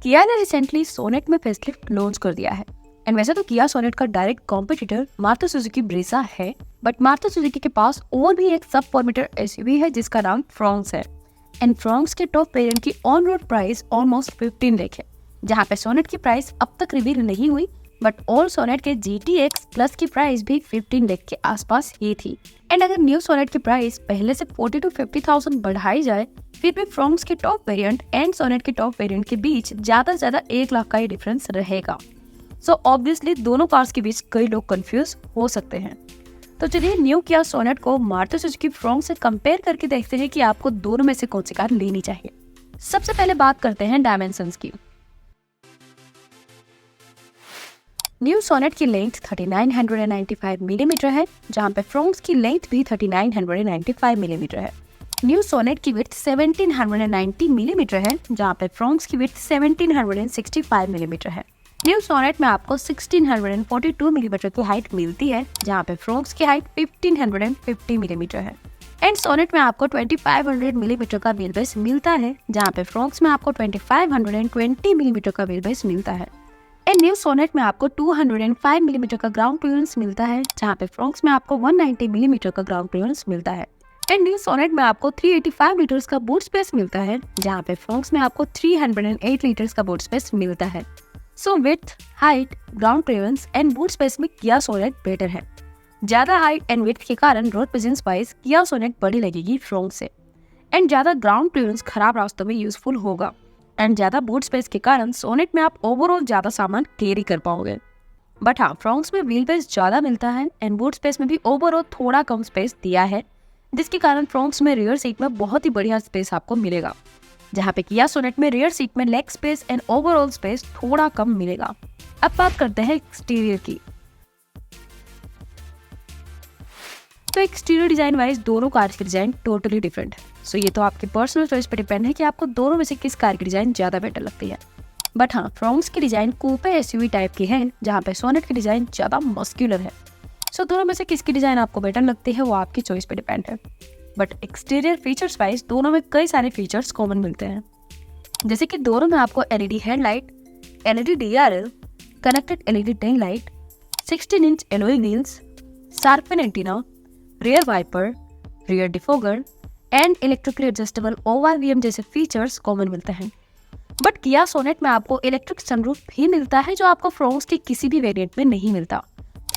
किया ने recently sonnet में फेसलिफ्ट लॉन्च कर दिया है। एंड वैसे तो किया सोनेट का direct competitor Maruti Suzuki Brezza है, बट मारुति सुजुकी के पास और भी एक सब 4 मीटर एसयूवी है जिसका नाम फ्रॉन्क्स है। एंड फ्रॉन्क्स के टॉप वेरिएंट की on road price almost 15 lakh है, जहाँ पे सोनेट की प्राइस अब तक रिवील नहीं हुई, बट ऑल सोनेट के GTX प्लस की प्राइस भी 15 लाख के आसपास ही थी। एंड अगर न्यू सोनेट की प्राइस पहले से 40 to 50,000 बढ़ाई जाए, फिर भी फ्रॉन्क्स के टॉप वेरिएंट एंड सोनेट के टॉप वेरिएंट के बीच ज्यादा से ज्यादा 1 लाख का ही डिफरेंस रहेगा। सो ऑब्वियसली दोनों कार्स के बीच कई लोग कंफ्यूज हो सकते हैं। तो चलिए न्यू किया सोनेट को मारुति सुजुकी फ्रॉन्क्स से कंपेयर करके देखते हैं कि आपको दोनों में से कौन सी कार लेनी चाहिए। सबसे पहले बात करते हैं डायमेंशंस की। न्यू सोनेट की लेंथ 3995 मिलीमीटर है, जहां पे फ्रॉन्क्स की लेंथ भी 3995 मिलीमीटर है। न्यू सोनेट की विड्थ 1790 मिलीमीटर है, जहां पे फ्रॉन्क्स की विड्थ 1765 मिलीमीटर है। न्यू सोनेट में आपको 1642 मिलीमीटर की हाइट मिलती है, जहां पे फ्रॉन्क्स की हाइट 1550 मिलीमीटर है। एंड सोनेट में आपको 2500 मिलीमीटर का व्हील बेस मिलता है, जहां पे फ्रॉन्क्स में आपको 2520 मिलीमीटर का व्हील बेस मिलता है। एंड न्यू सोनेट में आपको 205 मिलीमीटर का ग्राउंड क्लियरेंस मिलता है, जहां पे फ्रॉन्क्स में आपको 190 मिलीमीटर का ग्राउंड क्लियरेंस मिलता है। एंड न्यू सोनेट में आपको 385 लीटर्स का बूट स्पेस मिलता है, जहां पे फ्रॉन्क्स में आपको 308 लीटर्स का बूट स्पेस मिलता है। So width, height, ground clearance and boot space में किया सोनेट बेटर है। ज्यादा हाइट एंड विड्थ के कारण रोड प्रेजेंस वाइज किया सोनेट बड़ी लगेगी फ्रॉन्क्स से। एंड ज्यादा ग्राउंड क्लियरेंस खराब रास्तों में यूजफुल होगा। एंड ज्यादा बूट स्पेस के कारण सोनेट में आप ओवरऑल ज्यादा सामान कैरी कर पाओगे। बट हाँ, फ्रॉन्क्स में व्हील बेस ज्यादा मिलता है एंड बूट स्पेस में भी ओवरऑल थोड़ा कम स्पेस दिया है, जिसके कारण फ्रॉन्क्स में रियर सीट में बहुत ही बढ़िया स्पेस आपको मिलेगा, जहाँ पे किया सोनेट में रियर सीट में leg space and overall space थोड़ा कम मिलेगा। अब बात करते हैं एक्सटीरियर की। तो एक्सटीरियर डिजाइन वाइज दोनों कार की डिजाइन टोटली डिफरेंट है। सो ये तो आपके पर्सनल चॉइस पर डिपेंड है कि आपको दोनों में से किस कार की डिजाइन ज्यादा बेटर लगती है। बट हाँ, फ्रॉन्क्स की डिजाइन कूपे एसयूवी टाइप की है, जहाँ पे सोनेट की डिजाइन ज्यादा मस्क्यूलर है। सो दोनों में से किसकी डिजाइन आपको बेटर लगती है वो आपकी चॉइस पे डिपेंड है। बट एक्सटीरियर फीचर्स वाइज दोनों में कई सारे फीचर्स कॉमन मिलते हैं, जैसे कि दोनों में आपको LED headlight, LED DRL, connected LED tail light, 16 inch alloy wheels, shark fin antenna, rear wiper, rear defogger and electrically adjustable ORVM जैसे फीचर्स कॉमन मिलते हैं। बट किया सोनेट में आपको इलेक्ट्रिक सनरूफ भी मिलता है, जो आपको फ्रॉन्क्स के किसी भी वेरिएंट में नहीं मिलता।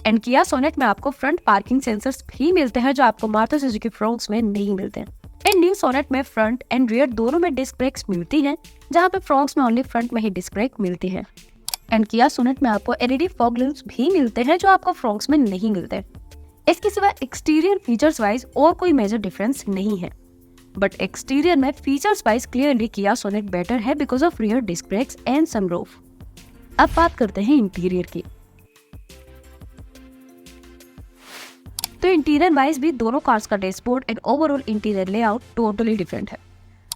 एंड किया सोनेट में आपको फ्रंट पार्किंग सेंसर्स भी मिलते हैं, जो आपको मारुति सुजुकी फ्रॉन्क्स में नहीं मिलते। एंड न्यू सोनेट में फ्रंट एंड रियर दोनों में डिस्क ब्रेक्स मिलती हैं, जहां पे फ्रॉन्क्स में ओनली फ्रंट में ही डिस्क ब्रेक मिलती है। एंड किया सोनेट में आपको LED फॉग लैंप्स भी मिलते हैं, जो आपको फ्रॉन्क्स में नहीं मिलते। इसके सिवा एक्सटीरियर फीचर्स वाइज और कोई मेजर डिफरेंस नहीं है। बट एक्सटीरियर में features wise clearly Kia Sonet better है because of rear disc brakes and sunroof. अब बात करते हैं इंटीरियर की। तो इंटीरियर वाइज भी दोनों कार्स का dashboard and overall interior layout totally different है।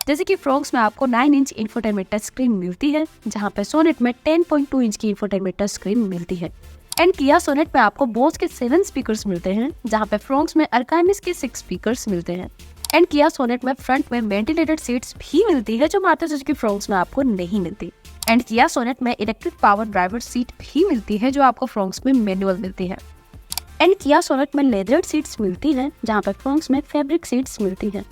जैसे कि फ्रॉन्क्स में आपको 9 इंच इंफोटेनमेंट टच स्क्रीन मिलती है, जहां पे सोनेट में 10.2 इंच की इंफोटेनमेंट टच स्क्रीन मिलती है। एंड किया सोनेट में आपको बोस के 7 स्पीकर्स मिलते हैं, जहां पे फ्रॉन्क्स में अर्कामिस के 6 स्पीकर्स मिलते हैं। एंड किया सोनेट में फ्रंट में वेंटिलेटेड सीट्स भी मिलती है, जो मारुति सुजुकी फ्रॉन्क्स में आपको नहीं मिलती। एंड किया सोनेट में इलेक्ट्रिक पावर ड्राइवर सीट भी मिलती है, जो आपको फ्रॉन्क्स में मैनुअल मिलती है। एंड किया सोनेट में लेदर्ड सीट्स मिलती हैं, जहां पर फ्रॉन्क्स में फैब्रिक सीट्स मिलती हैं।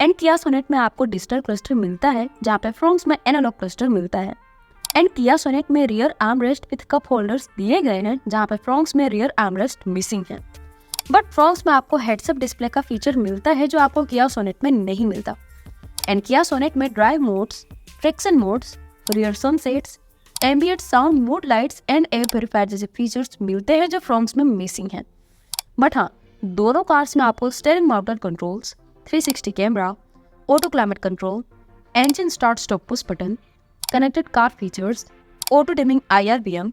एंड किया सोनेट में आपको डिजिटल क्लस्टर मिलता है, जहां पर फ्रॉन्क्स में एनालॉग क्लस्टर मिलता है। एंड किया सोनेट में rear armrest with cup holders दिए गए हैं, जहां पर फ्रॉन्क्स में रियर आर्मरेस्ट मिसिंग है। बट फ्रॉन्क्स में आपको हेड्सअप डिस्प्ले का फीचर मिलता है, जो आपको किया सोनेट में नहीं मिलता। एंड किया सोनेट में drive modes, traction modes, rear sunsets, ambient sound mode lights and air purifier जैसे फीचर्स मिलते हैं, जो फ्रॉन्क्स में मिसिंग है। बट हाँ, दोनों कार्स में आपको steering mounted controls, 360 camera, auto climate control, engine start stop push button, connected car features, auto dimming IRBM,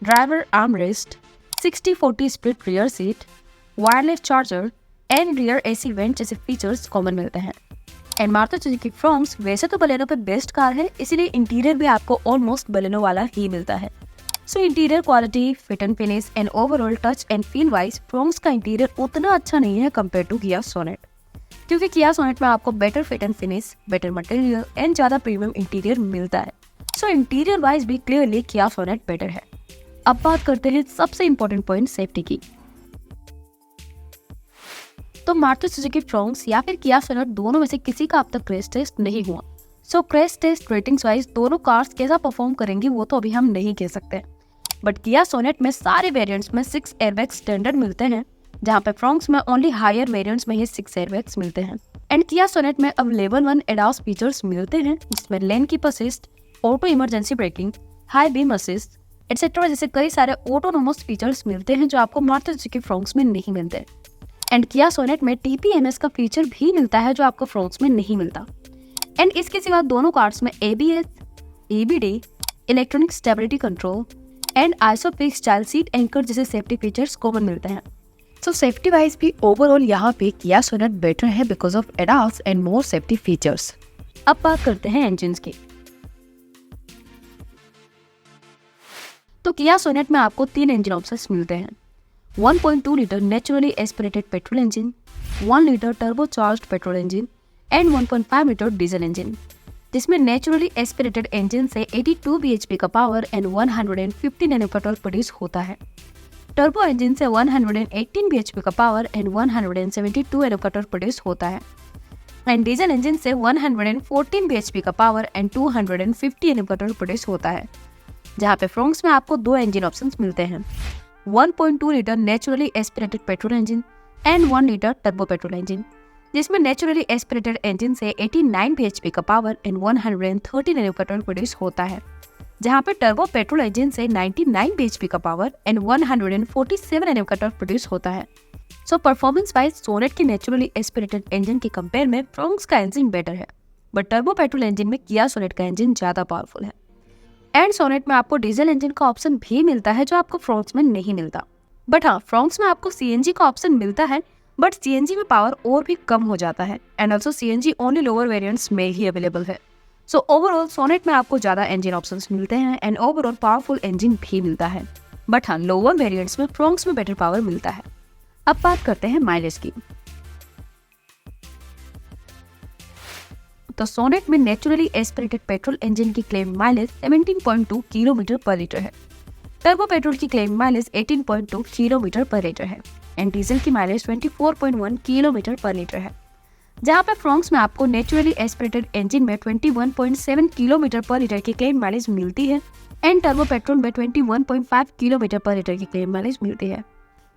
driver arm rest, 60-40 split rear seat, wireless charger and rear AC went जैसे features common मिलते हैं। And Maruti Suzuki Fronx वैसे तो Baleno पे best car है, इसीलिए interior भी आपको ऑलमोस्ट बलेनो वाला ही मिलता है। So interior quality, fit and finish and overall touch and feel wise Fronx का इंटीरियर उतना अच्छा नहीं है कंपेयर टू किया सोनेट, क्योंकि किया सोनेट में आपको better fit and finish, better material and ज्यादा प्रीमियम इंटीरियर मिलता है। सो इंटीरियर वाइज भी क्लियरली किया सोनेट बेटर है। अब बात करते हैं सबसे इम्पोर्टेंट पॉइंट सेफ्टी की। तो मारुति सुजुकी फ्रोंक्स या फिर किया सोनेट दोनों में से किसी का अब तक क्रैश टेस्ट नहीं हुआ। सो क्रैश टेस्ट रेटिंग्स वाइज दोनों कार्स कैसा परफॉर्म करेंगी वो तो अभी हम नहीं कह सकते, बट किया सोनेट में सारे वेरिएंट्स में 6 एयरबैग स्टैंडर्ड मिलते हैं, जहाँ पे फ्रोंक्स में ओनली हायर वेरिएंट्स में ही 6 एयरबैग्स मिलते हैं। एंड किया सोनेट में अब लेवल 1 एडास फीचर्स मिलते हैं, जिसमें lane keep assist, auto emergency breaking, high beam assist etcetera जैसे कई सारे ऑटोनोमस फीचर्स मिलते हैं जो आपको मारुति सुजुकी फ्रोंक्स में नहीं मिलते। एंड किया सोनेट में TPMS का फीचर भी मिलता है जो आपको फ्रोंक्स में नहीं मिलता। एंड इसके सिवा दोनों कार्स में ABS, EBD, electronic stability control and isofix child seat anchor जैसे सेफ्टी फीचर्स कॉमन मिलते हैं। सो सेफ्टी वाइज भी ओवरऑल यहाँ पे किया सोनेट बेटर है because of ADAS and more safety features. अब बात करते हैं इंजन्स की। तो किया सोनेट में आपको 3 इंजन ऑप्शंस मिलते हैं। 1.2 litre naturally aspirated petrol engine, 1 litre turbocharged petrol engine and 1.5 litre diesel engine, जिसमें नेचुरली एस्पिरेटेड इंजन से 82 bhp का पावर एंड 150 Nm का टॉर्क प्रोड्यूस होता है। टर्बो इंजन से 118 bhp का पावर एंड 172 Nm का टॉर्क प्रोड्यूस होता है। एंड डीजल इंजन से 114 bhp का पावर एंड 250 Nm का टॉर्क प्रोड्यूस होता है। जहाँ पे फ्रोंक्स में आपको 2 इंजन ऑप्शंस मिलते हैं, 1.2 litre naturally aspirated petrol engine and 1 litre turbo petrol engine, जिसमें नेचुरली एस्पिरेटेड इंजन से 89 bhp का पावर एंड 130 Nm का टॉर्क प्रोड्यूस होता है। जहाँ पे टर्बो पेट्रोल इंजन से 99 bhp का पावर एंड 147 Nm का टॉर्क प्रोड्यूस होता है। सो परफॉर्मेंस वाइज सोनेट की नेचुरली एस्पिरेटेड इंजन के कंपेयर में फ्रोंक्स का इंजन बेटर है, बट टर्बो पेट्रोल इंजन में किया सोनेट का इंजन ज्यादा पावरफुल है। एंड सोनेट में आपको डीजल इंजन का ऑप्शन भी मिलता है जो आपको फ्रोंक्स में नहीं मिलता। बट हाँ, फ्रोंक्स में आपको CNG का ऑप्शन मिलता है, बट CNG में पावर और भी कम हो जाता है and also CNG only lower variants में ही अवेलेबल है। सो ओवरऑल सोनेट में आपको ज्यादा इंजन ऑप्शंस मिलते हैं एंड ओवरऑल पावरफुल इंजन भी मिलता है, बट हाँ लोअर वेरिएंट्स में फ्रोंक्स में बेटर पावर मिलता है। अब बात करते हैं माइलेज की। तो सोनेट में नेचुरली एस्पिरेटेड पेट्रोल इंजन की क्लेम माइलेज 17.2 किलोमीटर पर लीटर है। टर्बो पेट्रोल की क्लेम माइलेज 18.2 किलोमीटर पर लीटर है एंड डीजल की माइलेज 24.1 किलोमीटर पर लीटर है। जहाँ पे फ्रोंक्स में आपको नेचुरली एस्पिरेटेड इंजन में 21.7 किलोमीटर पर लीटर की क्लेम माइलेज मिलती है एंड टर्बो पेट्रोल में 21.5 किलोमीटर पर लीटर की क्लेम माइलेज मिलती है।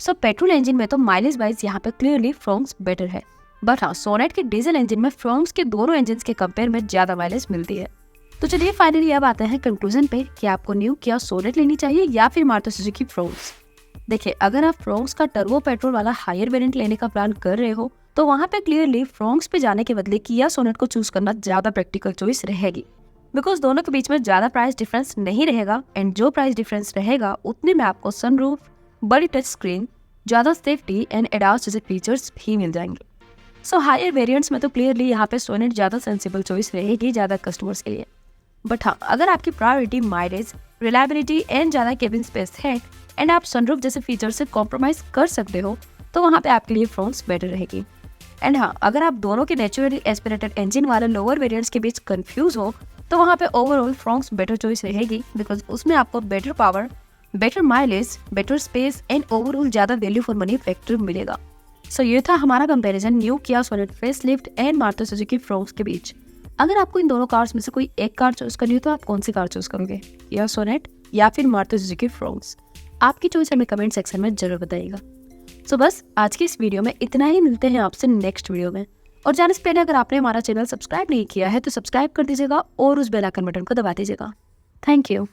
सो पेट्रोल इंजन में तो माइलेज वाइज यहाँ पे क्लियरली फ्रोंक्स बेटर है, बट हाँ सोनेट के डीजल इंजन में फ्रोंक्स के दोनों इंजन के कंपेयर में ज्यादा माइलेज मिलती है। तो चलिए फाइनली अब आते हैं कंक्लूजन पे कि आपको न्यू किया सोनेट लेनी चाहिए या फिर मारुति सुजुकी फ्रोंक्स। देखिए, अगर आप फ्रोंक्स का टर्बो पेट्रोल वाला हायर वेरिएंट लेने का प्लान कर रहे हो तो वहाँ पे क्लियरली फ्रोंक्स पे जाने के बदले किया सोनेट को चूज करना ज्यादा प्रैक्टिकल चॉइस रहेगी, बिकॉज दोनों के बीच में ज्यादा प्राइस डिफरेंस नहीं रहेगा एंड जो प्राइस डिफरेंस रहेगा उतने में आपको सनरूफ, बड़ी टच स्क्रीन, ज्यादा सेफ्टी एंड एडास जैसे फीचर्स भी मिल जाएंगे। सो हायर वेरिएंट्स में तो क्लियरली यहाँ पे सोनेट ज्यादा सेंसिबल चॉइस रहेगी ज्यादा कस्टमर्स के लिए। बट हाँ, अगर आपकी प्रायोरिटी माइलेज, रिलायबिलिटी एंड ज्यादा केबिन स्पेस है एंड आप सनरूफ जैसे फीचर से कॉम्प्रोमाइज कर सकते हो तो वहाँ पे आपके लिए फ्रोंक्स बेटर रहेगी। एंड हाँ, अगर आप दोनों के नेचुरली एस्पिरेटेड इंजन वाले लोअर वेरिएंट्स के बीच कंफ्यूज हो तो वहाँ पे ओवरऑल फ्रोंक्स बेटर चॉइस रहेगी, बिकॉज उसमें आपको better power, better mileage, better space and overall ज्यादा वैल्यू फॉर मनी फैक्टर मिलेगा। सो ये था हमारा comparison new Kia Sonet facelift and Maruti Suzuki Fronx के बीच। अगर आपको इन दोनों कार्स में से कोई एक कार चूज करनी हो तो आप कौन सी कार चूज करोगे, किया सोनेट या फिर मारुति सुजुकी फ्रोंक्स? आपकी चॉइस हमें कमेंट सेक्शन में जरूर बताइएगा। सो बस आज की इस वीडियो में इतना ही, मिलते हैं आपसे नेक्स्ट वीडियो में। और जाने से पहले अगर आपने हमारा चैनल सब्सक्राइब नहीं किया है तो सब्सक्राइब कर दीजिएगा और उस बेल आइकन बटन को दबा दीजिएगा। Thank you.